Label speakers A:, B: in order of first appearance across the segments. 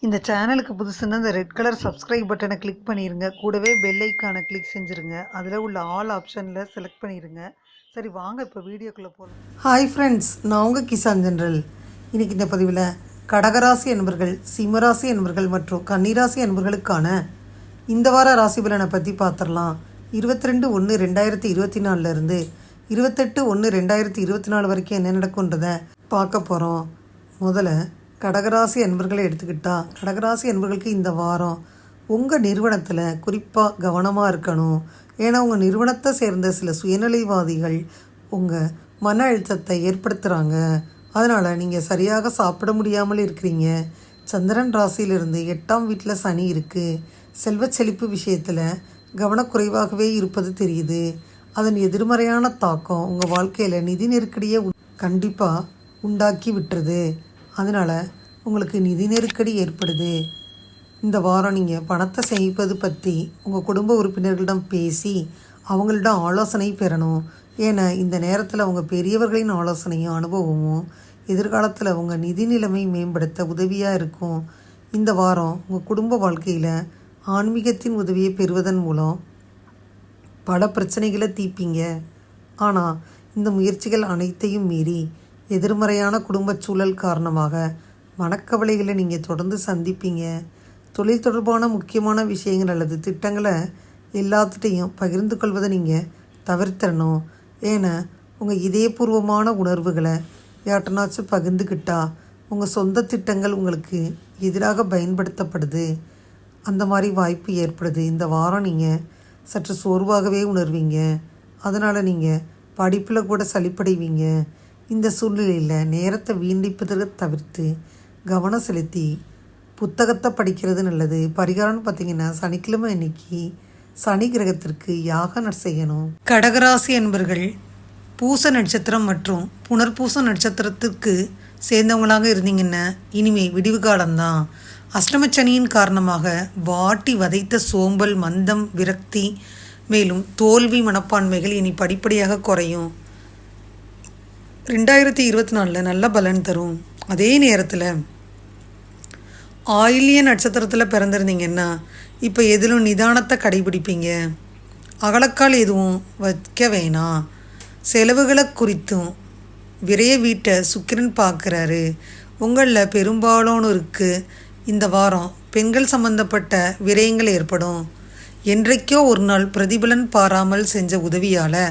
A: இந்த சேனலுக்கு புதுசுன்னா இந்த ரெட் கலர் சப்ஸ்கிரைப் பட்டனை கிளிக் பண்ணிடுங்க. கூடவே பெல் ஐக்கானை கிளிக் செஞ்சுருங்க. அதில் உள்ள ஆல் ஆப்ஷனில் செலக்ட் பண்ணிடுங்க. சரி வாங்க இப்போ வீடியோக்குள்ளே போகலாம். ஹாய் ஃப்ரெண்ட்ஸ், நான் உங்கள் கிசான் ஜென்ரல். இன்றைக்கி இந்த பதிவில் கடகராசி என்பர்கள், சிம்மராசி என்பர்கள் மற்றும் கன்னிராசி என்பர்களுக்கான இந்த வார ராசி பலனை பற்றி பார்த்துடலாம். 22/1/2024 28/1/2024 வரைக்கும் என்ன நடக்கும்ன்றதை பார்க்க போகிறோம். முதல்ல கடகராசி அன்பர்களை எடுத்துக்கிட்டா, கடகராசி அன்பர்களுக்கு இந்த வாரம் உங்கள் நிறுவனத்தில் குறிப்பாக கவனமாக இருக்கணும். ஏன்னா உங்கள் நிறுவனத்தை சேர்ந்த சில சுயநிலைவாதிகள் உங்கள் மன அழுத்தத்தை ஏற்படுத்துகிறாங்க. அதனால் நீங்கள் சரியாக சாப்பிட முடியாமல் இருக்கிறீங்க. சந்திரன் ராசியிலிருந்து 8ஆம் வீட்டில் சனி இருக்குது. செல்வ செழிப்பு விஷயத்தில் கவனக்குறைவாகவே இருப்பது தெரியுது. அதன் எதிர்மறையான தாக்கம் உங்கள் வாழ்க்கையில் நிதி நெருக்கடியை கண்டிப்பாக உண்டாக்கி விட்டுருது. அதனால் உங்களுக்கு நிதி நெருக்கடி ஏற்படுது. இந்த வாரம் நீங்கள் பணத்தை சேமிப்பது பற்றி உங்கள் குடும்ப உறுப்பினர்களிடம் பேசி அவங்களிடம் ஆலோசனை பெறணும். ஏன்னா இந்த நேரத்தில் உங்கள் பெரியவர்களின் ஆலோசனையும் அனுபவமும் எதிர்காலத்தில் உங்கள் நிதி நிலைமை மேம்படுத்த உதவியாக இருக்கும். இந்த வாரம் உங்கள் குடும்ப வாழ்க்கையில் ஆன்மீகத்தின் உதவியை பெறுவதன் மூலம் பல பிரச்சனைகளை தீர்ப்பீங்க. ஆனால் இந்த முயற்சிகள் அனைத்தையும் மீறி எதிர்மறையான குடும்ப சூழல் காரணமாக மனக்கவலைகளை நீங்கள் தொடர்ந்து சந்திப்பீங்க. தொழில் தொடர்பான முக்கியமான விஷயங்கள் அல்லது திட்டங்களை எல்லாத்துட்டையும் பகிர்ந்து கொள்வதை நீங்கள் தவிர்த்தரணும். ஏன்னா உங்கள் இதயபூர்வமான உணர்வுகளை யார்ட்டனாச்சும் பகிர்ந்துக்கிட்டா உங்கள் சொந்த திட்டங்கள் உங்களுக்கு எதிராக பயன்படுத்தப்படுது. அந்த மாதிரி வாய்ப்பு ஏற்படுது. இந்த வாரம் நீங்கள் சற்று சோர்வாகவே உணர்வீங்க. அதனால் நீங்கள் படிப்பில் கூட சலிப்படைவீங்க. இந்த சூழ்நிலையில் நேரத்தை வீண்டிப்பதை தவிர்த்து கவனம் செலுத்தி புத்தகத்தை படிக்கிறது நல்லது. பரிகாரம்னு பார்த்திங்கன்னா சனிக்கிழமை அன்னைக்கு சனி கிரகத்திற்கு யாகம் செய்யணும். கடகராசி என்பர்கள் பூச நட்சத்திரம் மற்றும் புனர்பூச நட்சத்திரத்திற்கு சேர்ந்தவங்களாக இருந்தீங்கன்னா இனிமே விடிவு காலம்தான். அஷ்டமச்சனியின் காரணமாக வாட்டி வதைத்த சோம்பல், மந்தம், விரக்தி, மேலும் தோல்வி மனப்பான்மைகள் இனி படிப்படியாக குறையும். 2024 நல்ல பலன் தரும். அதே நேரத்தில் ஆயில்ய நட்சத்திரத்தில் பிறந்திருந்தீங்கன்னா இப்போ எதிலும் நிதானத்தை கடைபிடிப்பீங்க. அகலக்கால் எதுவும் வைக்க வேணாம். செலவுகளை குறித்தும் விரைய வீட்டை சுக்கிரன் பார்க்குறாரு. உங்களில் பெரும்பாலானோருக்கு இந்த வாரம் பெண்கள் சம்பந்தப்பட்ட விரயங்கள் ஏற்படும். என்றைக்கோ ஒரு நாள் பிரதிபலன் பாராமல் செஞ்ச உதவியால்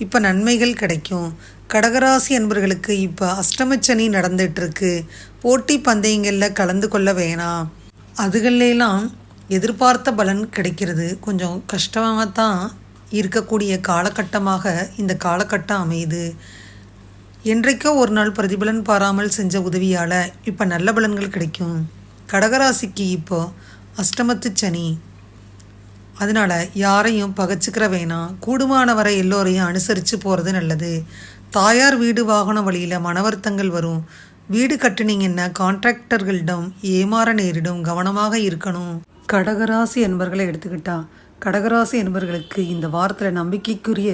A: இப்போ நன்மைகள் கிடைக்கும். கடகராசி அன்பர்களுக்கு இப்போ அஷ்டமச்சனி நடந்துகிட்ருக்கு. போட்டி பந்தயங்களில் கலந்து கொள்ள வேணாம். அதுகளெல்லாம் எதிர்பார்த்த பலன் கிடைக்கிறது கொஞ்சம் கஷ்டமாக தான் இருக்கக்கூடிய காலகட்டமாக இந்த காலகட்டம் அமையுது. என்றைக்கோ ஒரு நாள் பிரதிபலன் பாராமல் செஞ்ச உதவியால் இப்போ நல்ல பலன்கள் கிடைக்கும். கடகராசிக்கு இப்போ அஷ்டமத்து சனி. அதனால் யாரையும் பகச்சிக்கிற வேணாம். கூடுமான வரை எல்லோரையும் அனுசரித்து போகிறது நல்லது. தாயார் வீடு வாகன வழியில் மனவருத்தங்கள் வரும். வீடு கட்டினீங்கன்னா கான்ட்ராக்டர்களிடம் ஏமாற நேரிடும். கவனமாக இருக்கணும். கடகராசி என்பர்களை எடுத்துக்கிட்டா, கடகராசி என்பர்களுக்கு இந்த வாரத்தில் நம்பிக்கைக்குரிய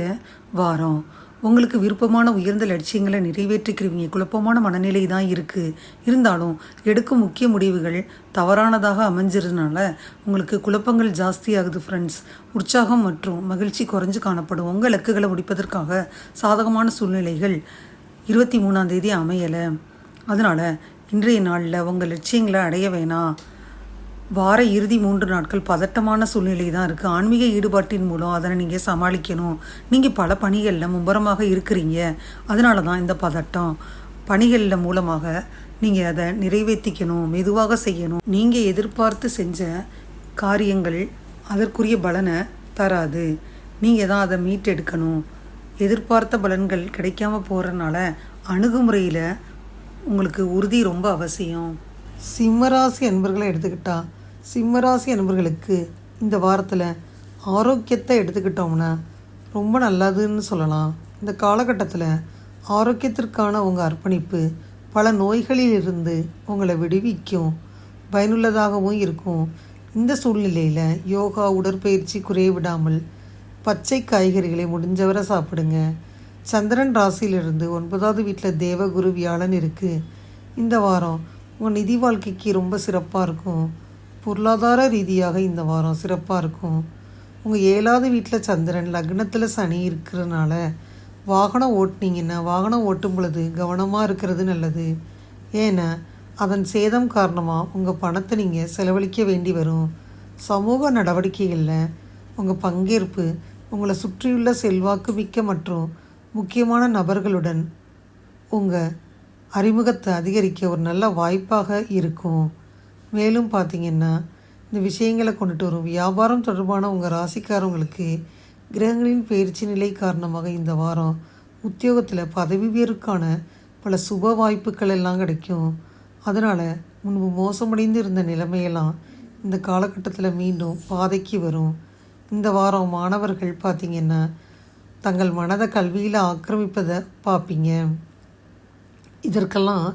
A: வாரம். உங்களுக்கு விருப்பமான உயர்ந்த லட்சியங்களை நிறைவேற்றிக்கிறீங்க. குழப்பமான மனநிலை தான் இருக்குது. இருந்தாலும் எடுக்கும் முக்கிய முடிவுகள் தவறானதாக அமைஞ்சிருந்தனால உங்களுக்கு குழப்பங்கள் ஜாஸ்தியாகுது ஃப்ரெண்ட்ஸ். உற்சாகம் மற்றும் மகிழ்ச்சி குறைஞ்சு காணப்படும். உங்கள் இலக்குகளை முடிப்பதற்காக சாதகமான சூழ்நிலைகள் 23ஆம் தேதி அமையலை. அதனால் இன்றைய நாளில் உங்கள் லட்சியங்களை அடைய வேணாம். வார இறுதி 3 நாட்கள் பதட்டமான சூழ்நிலை தான் இருக்குது. ஆன்மீக ஈடுபாட்டின் மூலம் அதனை நீங்கள் சமாளிக்கணும். நீங்கள் பல பணிகளில் மும்பரமாக இருக்கிறீங்க. அதனால தான் இந்த பதட்டம். பணிகளில் மூலமாக நீங்கள் அதை நிறைவேற்றிக்கணும், மெதுவாக செய்யணும். நீங்கள் எதிர்பார்த்து செஞ்ச காரியங்கள் அதற்குரிய பலனை தராது. நீங்கள் தான் அதை மீட்டெடுக்கணும். எதிர்பார்த்த பலன்கள் கிடைக்காம போகிறதுனால அணுகுமுறையில் உங்களுக்கு உறுதி ரொம்ப அவசியம். சிம்மராசி அன்பர்களை எடுத்துக்கிட்டா, சிம்மராசி அன்பர்களுக்கு இந்த வாரத்தில் ஆரோக்கியத்தை எடுத்துக்கிட்டோம்னா ரொம்ப நல்லதுன்னு சொல்லலாம். இந்த காலகட்டத்தில் ஆரோக்கியத்திற்கான உங்கள் அர்ப்பணிப்பு பல நோய்களிலிருந்து உங்களை விடுவிக்கும், பயனுள்ளதாகவும் இருக்கும். இந்த சூழ்நிலையில் யோகா, உடற்பயிற்சி குறைய விடாமல் பச்சை காய்கறிகளை முடிஞ்சவரை சாப்பிடுங்க. சந்திரன் ராசியிலிருந்து 9ஆவது வீட்டில் தேவகுரு வியாழன் இருக்குது. இந்த வாரம் உங்கள் நிதி வாழ்க்கைக்கு ரொம்ப சிறப்பாக இருக்கும். பொருளாதார ரீதியாக இந்த வாரம் சிறப்பாக இருக்கும். உங்கள் 7வது வீட்டில் சந்திரன், லக்னத்தில் சனி இருக்கிறதுனால வாகனம் ஓட்டுனீங்கன்னா வாகனம் ஓட்டும் பொழுது கவனமாக இருக்கிறது நல்லது. ஏன்னா அதன் சேதம் காரணமாக உங்கள் பணத்தை நீங்கள் செலவழிக்க வேண்டி வரும். சமூக நடவடிக்கைகளில் உங்கள் பங்கேற்பு உங்களை சுற்றியுள்ள செல்வாக்கு மிக்க மற்றும் முக்கியமான நபர்களுடன் உங்கள் அறிமுகத்தை அதிகரிக்க ஒரு நல்ல வாய்ப்பாக இருக்கும். மேலும் பார்த்திங்கன்னா இந்த விஷயங்களை கொண்டுட்டு வரும். வியாபாரம் தொடர்பான உங்கள் ராசிக்காரங்களுக்கு கிரகங்களின் பயிற்சி நிலை காரணமாக இந்த வாரம் உத்தியோகத்தில் பதவி உயர்வுக்கான பல சுப வாய்ப்புகள் எல்லாம் கிடைக்கும். அதனால் முன்பு மோசமடைந்து இருந்த நிலைமையெல்லாம் இந்த காலகட்டத்தில் மீண்டும் பாதைக்கு வரும். இந்த வாரம் மாணவர்கள் பார்த்திங்கன்னா தங்கள் மனதை கல்வியில் ஆக்கிரமிப்பதை பார்ப்பீங்க. இதற்கெல்லாம்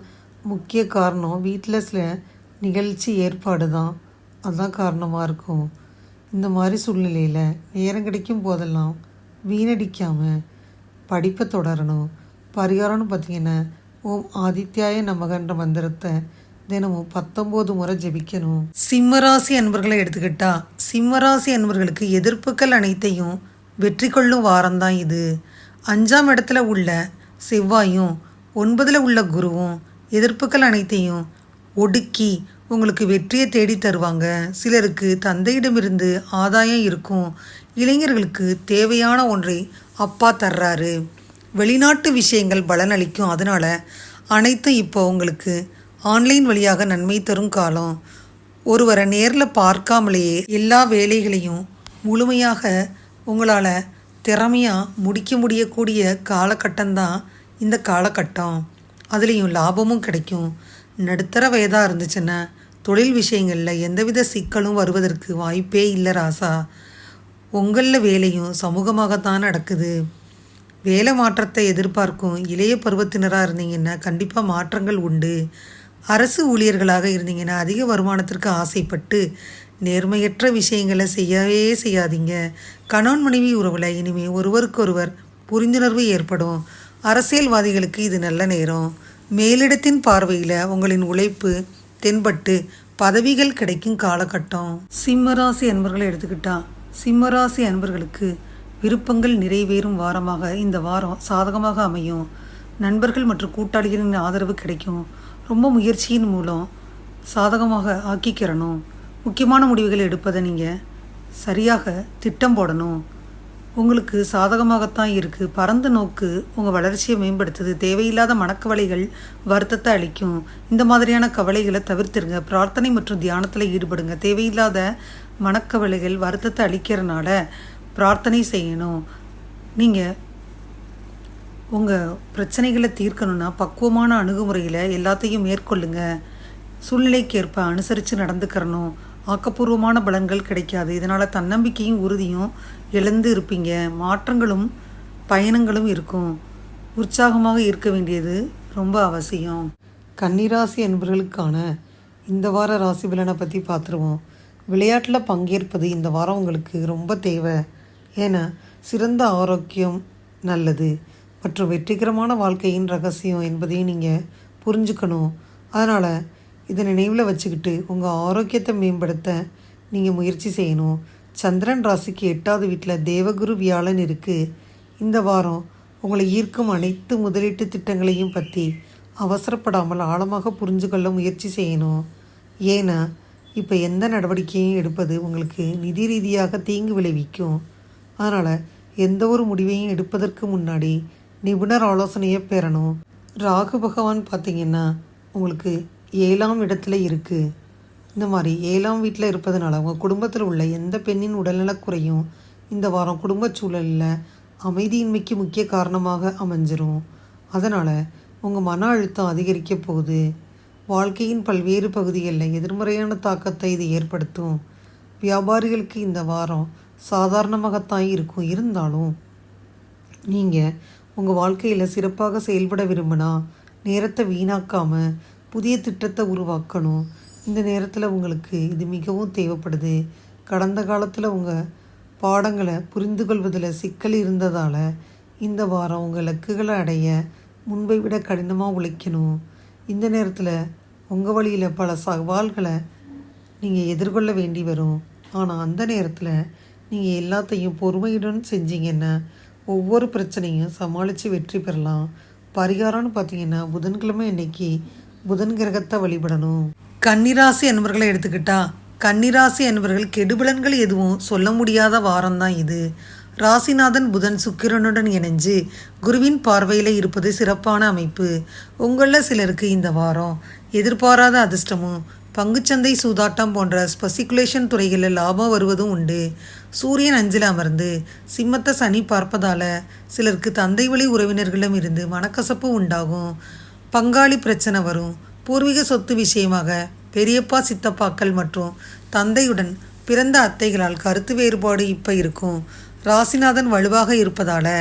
A: முக்கிய காரணம் வீட்டில் சில நிகழ்ச்சி ஏற்பாடு தான். அதுதான் காரணமாக இருக்கும். இந்த மாதிரி சூழ்நிலையில் நேரம் கிடைக்கும் போதெல்லாம் வீணடிக்காமல் படிப்பை தொடரணும். பரிகாரம்னு பார்த்திங்கன்னா ஓம் ஆதித்யாய நமகன்ற மந்திரத்தை தினமும் 19 முறை ஜெபிக்கணும். சிம்மராசி அன்பர்களை எடுத்துக்கிட்டா சிம்மராசி அன்பர்களுக்கு எதிர்ப்புகள் அனைத்தையும் வெற்றி கொள்ளும் வாரம்தான் இது. 5ஆம் இடத்துல உள்ள செவ்வாயும் 9ல் உள்ள குருவும் எதிர்ப்புகள் அனைத்தையும் ஒடுக்கி உங்களுக்கு வெற்றியை தேடி தருவாங்க. சிலருக்கு தந்தையிடமிருந்து ஆதாயம் இருக்கும். இளைஞர்களுக்கு தேவையான ஒன்றை அப்பா தர்றாரு. வெளிநாட்டு விஷயங்கள் பலனளிக்கும். அதனால் அனைத்தும் இப்போ உங்களுக்கு ஆன்லைன் வழியாக நன்மை தரும் காலம். ஒருவரை நேரில் பார்க்காமலேயே எல்லா வேலைகளையும் முழுமையாக உங்களால் திறமையாக முடியக்கூடிய காலகட்டம்தான் இந்த காலகட்டம். அதுலேயும் லாபமும் கிடைக்கும். நடுத்தர வயதாக இருந்துச்சுன்னா தொழில் விஷயங்களில் எந்தவித சிக்கலும் வருவதற்கு வாய்ப்பே இல்லை ராசா. உங்களில் வேலையும் சமூகமாகத்தான் நடக்குது. வேலை மாற்றத்தை எதிர்பார்க்கும் இளைய பருவத்தினராக இருந்தீங்கன்னா கண்டிப்பாக மாற்றங்கள் உண்டு. அரசு ஊழியர்களாக இருந்தீங்கன்னா அதிக வருமானத்திற்கு ஆசைப்பட்டு நேர்மையற்ற விஷயங்களை செய்யாதீங்க. கணவன் மனைவி உறவில் இனிமேல் ஒருவருக்கொருவர் புரிந்துணர்வு ஏற்படும். அரசியல்வாதிகளுக்கு இது நல்ல நேரம். மேலிடத்தின் பார்வையில் உங்களின் உழைப்பு தென்பட்டு பதவிகள் கிடைக்கும் காலகட்டம். சிம்மராசி அன்பர்களை எடுத்துக்கிட்டா சிம்மராசி அன்பர்களுக்கு விருப்பங்கள் நிறைவேறும் வாரமாக இந்த வாரம் சாதகமாக அமையும். நண்பர்கள் மற்றும் கூட்டாளிகளின் ஆதரவு கிடைக்கும். ரொம்ப முயற்சியின் மூலம் சாதகமாக ஆக்கிக்கிறணும். முக்கியமான முடிவுகள் எடுப்பதை நீங்கள் சரியாக திட்டம் போடணும். உங்களுக்கு சாதகமாகத்தான் இருக்குது. பரந்த நோக்கு உங்கள் வளர்ச்சியை மேம்படுத்துது. தேவையில்லாத மனக்கவலைகள் வருத்தத்தை அளிக்கும். இந்த மாதிரியான கவலைகளை தவிர்த்துருங்க. பிரார்த்தனை மற்றும் தியானத்தில் ஈடுபடுங்க. தேவையில்லாத மனக்கவலைகள் வருத்தத்தை அளிக்கிறனால பிரார்த்தனை செய்யணும். நீங்கள் உங்கள் பிரச்சனைகளை தீர்க்கணுன்னா பக்குவமான அணுகுமுறையில் எல்லாத்தையும் மேற்கொள்ளுங்க. சூழ்நிலைக்கேற்ப அனுசரித்து நடந்துக்கிறணும். ஆக்கப்பூர்வமான பலன்கள் கிடைக்காது. இதனால் தன்னம்பிக்கையும் உறுதியும் இழந்து இருப்பீங்க. மாற்றங்களும் பயணங்களும் இருக்கும். உற்சாகமாக இருக்க வேண்டியது ரொம்ப அவசியம். கன்னிராசி என்பவர்களுக்கான இந்த வார ராசி பலனை பற்றி பார்த்துருவோம். விளையாட்டில் பங்கேற்பது இந்த வாரம் உங்களுக்கு ரொம்ப தேவை. ஏன்னா சிறந்த ஆரோக்கியம் நல்லது மற்றும் வெற்றிகரமான வாழ்க்கையின் ரகசியம் என்பதையும் நீங்கள் புரிஞ்சுக்கணும். அதனால் இதை நினைவில் வச்சுக்கிட்டு உங்கள் ஆரோக்கியத்தை மேம்படுத்த நீங்கள் முயற்சி செய்யணும். சந்திரன் ராசிக்கு 8வது வீட்டில் தேவகுரு வியாழன் இருக்குது. இந்த வாரம் உங்களை ஈர்க்கும் அனைத்து முதலீட்டு திட்டங்களையும் பற்றி அவசரப்படாமல் ஆழமாக புரிஞ்சு கொள்ள முயற்சி செய்யணும். ஏன்னா இப்போ எந்த நடவடிக்கையும் எடுப்பது உங்களுக்கு நிதி ரீதியாக தீங்கு விளைவிக்கும். அதனால் எந்த ஒரு முடிவையும் எடுப்பதற்கு முன்னாடி நிபுணர் ஆலோசனையை பெறணும். ராகு பகவான் பார்த்திங்கன்னா உங்களுக்கு 7ஆம் இடத்துல இருக்குது. இந்த மாதிரி 7ஆம் வீட்டில் இருப்பதனால உங்கள் குடும்பத்தில் உள்ள எந்த பெண்ணின் உடல்நலக்குறையும் இந்த வாரம் குடும்ப சூழலில் அமைதியின்மைக்கு முக்கிய காரணமாக அமைஞ்சிரும். அதனால் உங்கள் மன அழுத்தம் அதிகரிக்க போகுது. வாழ்க்கையின் பல்வேறு பகுதிகளில் எதிர்மறையான தாக்கத்தை இது ஏற்படுத்தும். வியாபாரிகளுக்கு இந்த வாரம் சாதாரணமாகத்தான் இருக்கும். இருந்தாலும் நீங்கள் உங்கள் வாழ்க்கையில் சிறப்பாக செயல்பட விரும்பினா நேரத்தை வீணாக்காமல் புதிய திட்டத்தை உருவாக்கணும். இந்த நேரத்தில் உங்களுக்கு இது மிகவும் தேவைப்படுது. கடந்த காலத்தில் உங்கள் பாடங்களை புரிந்து கொள்வதில் சிக்கல் இருந்ததால் இந்த வாரம் உங்கள் இலக்குகளை அடைய முன்பை விட கடினமாக உழைக்கணும். இந்த நேரத்தில் உங்கள் வழியில் பல சவால்களை நீங்கள் எதிர்கொள்ள வேண்டி வரும். ஆனால் அந்த நேரத்தில் நீங்கள் எல்லாத்தையும் பொறுமையுடன் செஞ்சீங்கன்னா ஒவ்வொரு பிரச்சனையும் சமாளித்து வெற்றி பெறலாம். பரிகாரம்னு பார்த்தீங்கன்னா புதன்கிழமை அன்னைக்கு புதன் கிரகத்தை வழிபடணும். கன்னிராசி அன்பர்களை எடுத்துக்கிட்டா கன்னிராசி அன்பர்கள் கெடுபலன்கள் எதுவும் சொல்ல முடியாத வாரம்தான் இது. ராசிநாதன் புதன் சுக்கிரனுடன் இணைஞ்சு குருவின் பார்வையில் இருப்பது சிறப்பான அமைப்பு. உங்களில் சிலருக்கு இந்த வாரம் எதிர்பாராத அதிர்ஷ்டமும் பங்குச்சந்தை சூதாட்டம் போன்ற ஸ்பெசிகுலேஷன் துறைகளில் லாபம் வருவதும் உண்டு. சூரியன் 5ல் அமர்ந்து சிம்மத்தை சனி பார்ப்பதால் சிலருக்கு தந்தை வழி உறவினர்களிடம் இருந்து மனக்கசப்பு உண்டாகும். பங்காளி பிரச்சனை வரும். பூர்வீக சொத்து விஷயமாக பெரியப்பா சித்தப்பாக்கள் மற்றும் தந்தையுடன் பிறந்த அத்தைகளால் கருத்து வேறுபாடு இப்போ இருக்கும். ராசிநாதன் வலுவாக இருப்பதால்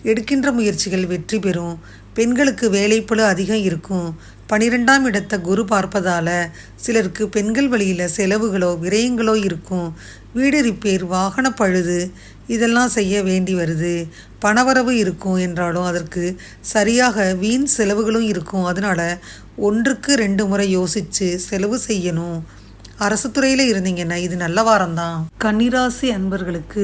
A: எடுக்கின்ற முயற்சிகள் வெற்றி பெறும். பெண்களுக்கு வேலைப்பளு அதிகம் இருக்கும். 12ஆம் இடத்தை குரு பார்ப்பதால் சிலருக்கு பெண்கள் வழியில் செலவுகளோ விரயங்களோ இருக்கும். வீடு ரிப்பேர், வாகன பழுது இதெல்லாம் செய்ய வேண்டி வருது. பணவரவு இருக்கும் என்றாலும் அதற்கு சரியாக வீண் செலவுகளும் இருக்கும். அதனால் 1க்கு 2 முறை யோசித்து செலவு செய்யணும். அரசு துறையில் இருந்தீங்கன்னா இது நல்ல வாரம்தான். கன்னிராசி அன்பர்களுக்கு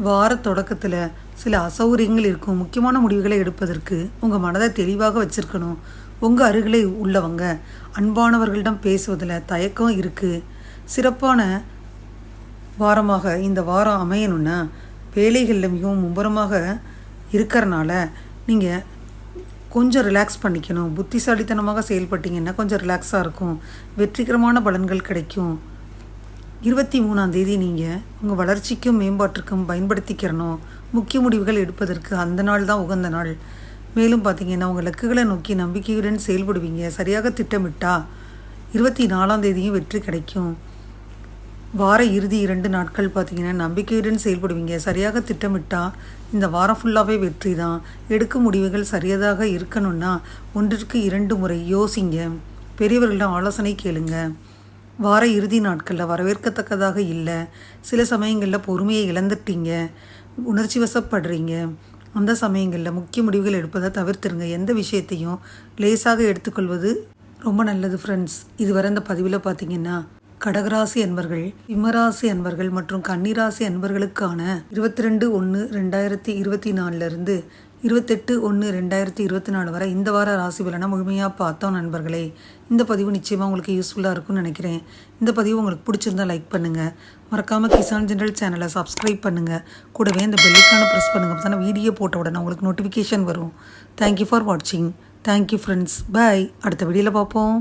A: வார தொடக்கத்தில் சில அசௌகரியங்கள் இருக்கும். முக்கியமான முடிவுகளை எடுப்பதற்கு உங்கள் மனதை தெளிவாக வச்சுருக்கணும். உங்கள் அருகிலே உள்ளவங்க அன்பானவர்களிடம் பேசுவதில் தயக்கம் இருக்குது. சிறப்பான வாரமாக இந்த வாரம் அமையணுன்னா வேலைகளில் மிகவும் மும்முரமாக இருக்கிறனால நீங்கள் கொஞ்சம் ரிலாக்ஸ் பண்ணிக்கணும். புத்திசாலித்தனமாக செயல்பட்டீங்கன்னா கொஞ்சம் ரிலாக்ஸாக இருக்கும். வெற்றிகரமான பலன்கள் கிடைக்கும். 23ஆம் தேதி நீங்கள் உங்கள் வளர்ச்சிக்கும் மேம்பாட்டிற்கும் பயன்படுத்திக்கிறணும். முக்கிய முடிவுகள் எடுப்பதற்கு அந்த நாள் தான் உகந்த நாள். மேலும் பார்த்தீங்கன்னா உங்கள் இலக்குகளை நோக்கி நம்பிக்கையுடன் செயல்படுவீங்க. சரியாக திட்டமிட்டால் 24ஆம் தேதியும் வெற்றி கிடைக்கும். வார இறுதி 2 நாட்கள் பார்த்தீங்கன்னா நம்பிக்கையுடன் செயல்படுவீங்க. சரியாக திட்டமிட்டால் இந்த வாரம் ஃபுல்லாகவே வெற்றி தான். எடுக்கும் முடிவுகள் சரியாதாக இருக்கணும்னா 1க்கு 2 முறை யோசிங்க. பெரியவர்களிடம் ஆலோசனை கேளுங்க. வார இறுதி நாட்களில் வரவேற்கத்தக்கதாக இல்லை. சில சமயங்களில் பொறுமையை இழந்துட்டீங்க, உணர்ச்சி வசப்படுறீங்க. அந்த சமயங்களில் முக்கிய முடிவுகள் எடுப்பதை தவிர்த்துருங்க. எந்த விஷயத்தையும் லேசாக எடுத்துக்கொள்வது ரொம்ப நல்லது ஃப்ரெண்ட்ஸ். இதுவரை இந்த பதிவில் பார்த்தீங்கன்னா கடகராசி அன்பர்கள், சிம்மராசி அன்பர்கள் மற்றும் கன்னிராசி அன்பர்களுக்கான 22/1/2024 28/1/2024 வரை இந்த வார ராசி பலனை முழுமையாக பார்த்தோம் நண்பர்களே. இந்த பதிவு நிச்சயமாக உங்களுக்கு யூஸ்ஃபுல்லாக இருக்கும்னு நினைக்கிறேன். இந்த பதிவு உங்களுக்கு பிடிச்சிருந்தால் லைக் பண்ணுங்கள். மறக்காமல் கிசான் ஜெனரல் சேனலை சப்ஸ்கிரைப் பண்ணுங்கள். கூடவே இந்த பெல்லைக்கான ப்ரெஸ் பண்ணுங்கள். அப்போ தானே வீடியோ போட்ட உடனே உங்களுக்கு நோட்டிஃபிகேஷன் வரும். தேங்க்யூ ஃபார் வாட்சிங். Thank you friends. பாய். அடுத்த வீடியோவில் பார்ப்போம்.